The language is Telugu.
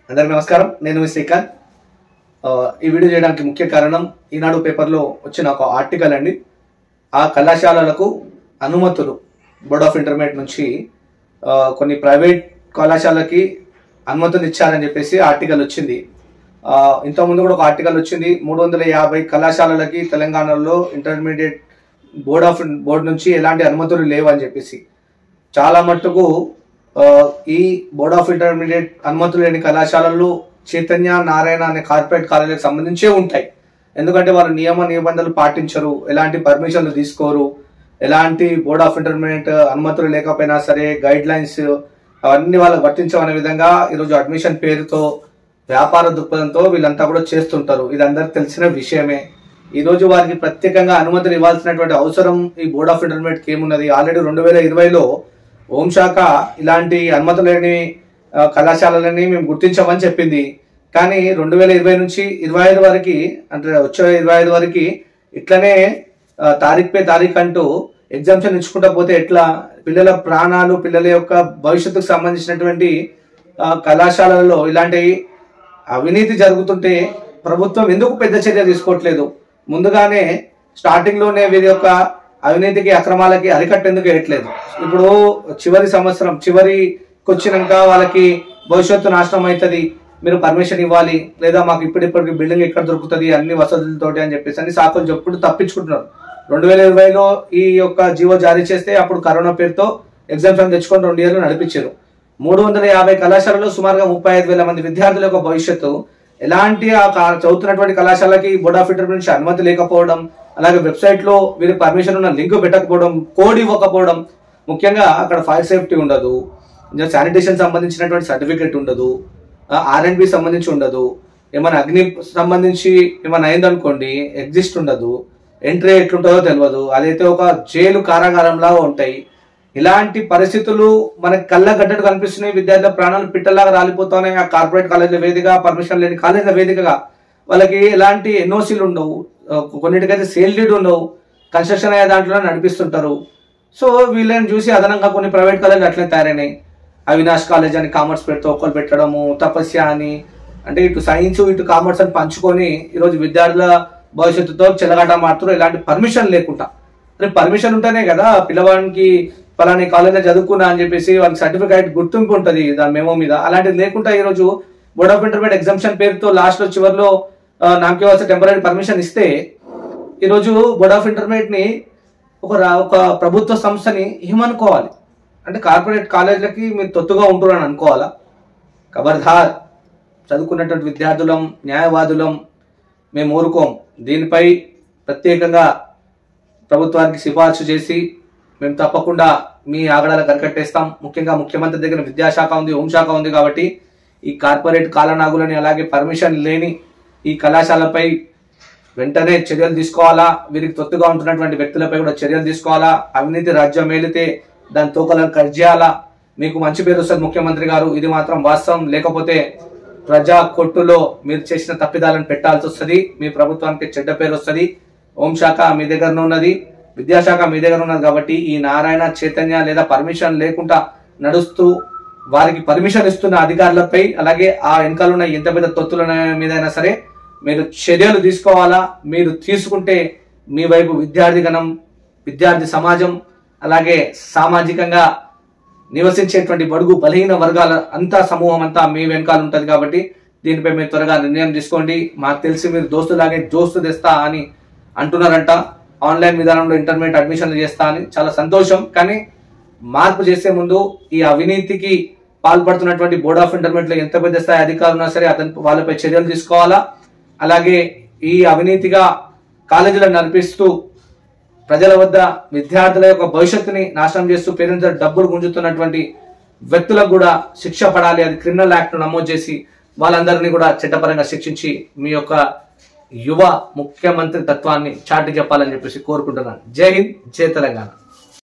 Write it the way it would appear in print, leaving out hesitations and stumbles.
అందరికీ నమస్కారం. నేను మీ శ్రీకాంత్. ఈ వీడియో చేయడానికి ముఖ్య కారణం ఈనాడు పేపర్లో వచ్చిన ఒక ఆర్టికల్ అండి. ఆ కళాశాలలకు అనుమతులు బోర్డ్ ఆఫ్ ఇంటర్మీడియట్ నుంచి కొన్ని ప్రైవేట్ కళాశాలకి అనుమతులు ఇచ్చారని చెప్పేసి ఆర్టికల్ వచ్చింది. ఇంతకుముందు కూడా ఒక ఆర్టికల్ వచ్చింది. 350 కళాశాలలకి తెలంగాణలో ఇంటర్మీడియట్ బోర్డ్ నుంచి ఎలాంటి అనుమతులు లేవు అని చెప్పేసి. చాలా మట్టుకు ఈ బోర్డ్ ఆఫ్ ఇంటర్మీడియట్ అనుమతులు లేని కళాశాలలు చైతన్య, నారాయణ అనే కార్పొరేట్ కాలేజీలకు సంబంధించే ఉంటాయి. ఎందుకంటే వాళ్ళు నియమ నిబంధనలు పాటించరు, ఎలాంటి పర్మిషన్లు తీసుకోరు, ఎలాంటి బోర్డ్ ఆఫ్ ఇంటర్మీడియట్ అనుమతులు లేకపోయినా సరే గైడ్ లైన్స్ అవన్నీ వాళ్ళకి వర్తించమనే విధంగా ఈరోజు అడ్మిషన్ పేరుతో వ్యాపార దృక్పథంతో వీళ్ళంతా కూడా చేస్తుంటారు. ఇది అందరికి తెలిసిన విషయమే. ఈరోజు వారికి ప్రత్యేకంగా అనుమతులు ఇవ్వాల్సినటువంటి అవసరం ఈ బోర్డ్ ఆఫ్ ఇంటర్మీడియట్ ఏమున్నది? ఆల్రెడీ 2020లో హోంశాఖ ఇలాంటి అనుమతులు లేని కళాశాలలని మేము గుర్తించామని చెప్పింది. కానీ 2020 నుంచి 25 వరకు, అంటే వచ్చే 25 వరకు ఇట్లనే తారీఖు అంటూ ఎగ్జామ్షన్ ఇచ్చుకుంటా పోతే ఎట్లా? పిల్లల ప్రాణాలు, పిల్లల యొక్క భవిష్యత్తుకు సంబంధించినటువంటి కళాశాలలలో ఇలాంటి అవినీతి జరుగుతుంటే ప్రభుత్వం ఎందుకు పెద్ద చర్య తీసుకోవట్లేదు? ముందుగానే స్టార్టింగ్ లోనే వీరి యొక్క అవినీతికి, అక్రమాలకి అరికట్టేందుకు వేయట్లేదు. ఇప్పుడు చివరి సంవత్సరం చివరికి వచ్చినాక వాళ్ళకి భవిష్యత్తు నాశనం అవుతుంది, మీరు పర్మిషన్ ఇవ్వాలి, లేదా మాకు ఇప్పటికి బిల్డింగ్ ఎక్కడ దొరుకుతుంది అన్ని వసతులతోటి అని చెప్పేసి అని సాకులు చెప్పుడు తప్పించుకుంటున్నారు. 2020లో ఈ యొక్క జీవో జారీ చేస్తే అప్పుడు కరోనా పేరుతో ఎగ్జామ్షన్ తెచ్చుకొని 2 years నడిపించారు. 350 కళాశాలలో సుమారుగా 35,000 మంది విద్యార్థుల యొక్క భవిష్యత్తు ఎలాంటి చదువుతున్నటువంటి కళాశాలకి బోర్డ్ ఆఫ్ ఇంటర్మీడియట్ నుంచి అనుమతి లేకపోవడం, అలాగే వెబ్సైట్ లో వీరికి పర్మిషన్ ఉన్న లింక్ పెట్టకపోవడం, కోడ్ ఇవ్వకపోవడం, ముఖ్యంగా అక్కడ ఫైర్ సేఫ్టీ ఉండదు, శానిటేషన్ సంబంధించినటువంటి సర్టిఫికేట్ ఉండదు, R&B సంబంధించి ఉండదు, ఏమైనా అగ్ని సంబంధించి ఏమైనా అయిందనుకోండి ఎగ్జిస్ట్ ఉండదు, ఎంట్రీ ఎట్లుంటుందో తెలియదు, అదైతే ఒక జైలు కారాగారంలాగా ఉంటాయి. ఇలాంటి పరిస్థితులు మనకి కళ్ళగడ్డట్టు కనిపిస్తున్నాయి. విద్యార్థుల ప్రాణాలు పిట్టలాగా రాలిపోతున్నాయి. ఆ కార్పొరేట్ కాలేజీల వేదికగా, పర్మిషన్ లేని కాలేజీల వేదికగా వాళ్ళకి ఎలాంటి ఎన్ఓసీలు ఉండవు, కొన్నిటికైతే సేల్ డీడ్ ఉండవు, కన్స్ట్రక్షన్ అయ్యే దాంట్లో నడిపిస్తుంటారు. సో వీళ్ళని చూసి అదనంగా కొన్ని ప్రైవేట్ కాలేజీలు అట్లే తయారైనాయి. అవినాష్ కాలేజ్ అని కామర్స్ పెడితే ఒక్కరు పెట్టడము, తపస్య అని, అంటే ఇటు సైన్స్ ఇటు కామర్స్ అని పంచుకొని ఈరోజు విద్యార్థుల భవిష్యత్తుతో చెలగాట మారుతారు. ఇలాంటి పర్మిషన్ లేకుండా. పర్మిషన్ ఉంటేనే కదా పిల్లవాడికి పలాని కాలేజీలో చదువుకున్నా అని చెప్పేసి వాళ్ళకి సర్టిఫికేట్ గుర్తింపు ఉంటుంది దాని మెమో మీద. అలాంటిది లేకుండా ఈరోజు బోర్డ్ ఆఫ్ ఇంటర్మీడియట్ ఎగ్జామ్షన్ పేరుతో లాస్ట్ లో చివరిలో నామకే వస్తే టెంపరీ పర్మిషన్ ఇస్తే ఈరోజు బోర్డ్ ఆఫ్ ఇంటర్మీడియట్ ని ఒక ప్రభుత్వ సంస్థని ఏమనుకోవాలి? అంటే కార్పొరేట్ కాలేజీలకి మీరు తొత్తుగా ఉంటున్నారని అనుకోవాలా? ఖబర్దార్, చదువుకున్నటువంటి విద్యార్థులం, న్యాయవాదులం మేము ఊరుకోం. దీనిపై ప్రత్యేకంగా ప్రభుత్వానికి సిఫార్సు చేసి మేము తప్పకుండా మీ ఆగడాలకు అరికట్టేస్తాం. ముఖ్యంగా ముఖ్యమంత్రి దగ్గర విద్యాశాఖ ఉంది, హోంశాఖ ఉంది కాబట్టి ఈ కార్పొరేట్ కాలనాగులని, అలాగే పర్మిషన్ లేని ఈ కళాశాలపై వెంటనే చర్యలు తీసుకోవాలా. వీరికి తొత్తుగా ఉంటున్నటువంటి వ్యక్తులపై కూడా చర్యలు తీసుకోవాలా. అవినీతి రాజ్యం మేలితే దాని తోకలను కట్ చేయాలా. మీకు మంచి పేరు వస్తుంది ముఖ్యమంత్రి గారు, ఇది మాత్రం వాస్తవం. లేకపోతే ప్రజా కొట్టులో మీరు చేసిన తప్పిదాలను పెట్టాల్సి వస్తుంది, మీ ప్రభుత్వానికి చెడ్డ పేరు వస్తుంది. హోంశాఖ మీ దగ్గర ఉన్నది, విద్యాశాఖ మీ దగ్గర ఉన్నది కాబట్టి ఈ నారాయణ, చైతన్య లేదా పర్మిషన్ లేకుండా నడుస్తూ వారికి పర్మిషన్ ఇస్తున్న అధికారులపై, అలాగే ఆ వెనకాల ఉన్న ఎంత పెద్ద తొత్తుల మీదైనా సరే మీరు చర్యలు తీసుకోవాలా. మీరు తీసుకుంటే మీ వైపు విద్యార్థి గణం, విద్యార్థి సమాజం, అలాగే సామాజికంగా నివసించేటువంటి బడుగు బలహీన వర్గాల అంతా సమూహం అంతా మీ వెనకాల ఉంటుంది. కాబట్టి దీనిపై మీరు త్వరగా నిర్ణయం తీసుకోండి. మాకు తెలిసి మీరు దోస్తులాగే దోస్తు తెస్తా అని అంటున్నారంట. ఆన్లైన్ విధానంలో ఇంటర్మీడియట్ అడ్మిషన్లు చేస్తా అని, చాలా సంతోషం. కానీ మార్పు చేసే ముందు ఈ అవినీతికి పాల్పడుతున్నటువంటి బోర్డ్ ఆఫ్ ఇంటర్మీడియట్ లో ఎంత పెద్ద స్థాయి అధికారులు ఉన్నా సరే వాళ్ళపై చర్యలు తీసుకోవాలా. అలాగే ఈ అవినీతిగా కాలేజీలను నడిపిస్తూ ప్రజల వద్ద విద్యార్థుల యొక్క భవిష్యత్తుని నాశనం చేస్తూ పేరెంట్స్ డబ్బులు గుంజుతున్నటువంటి వ్యక్తులకు కూడా శిక్ష పడాలి. అది క్రిమినల్ యాక్ట్ నమోదు చేసి వాళ్ళందరినీ కూడా చట్టపరంగా శిక్షించి మీ యొక్క యువ ముఖ్యమంత్రి తత్వాన్ని చాటి చెప్పాలని చెప్పేసి కోరుకుంటున్నాను. జై హింద్, జై తెలంగాణ.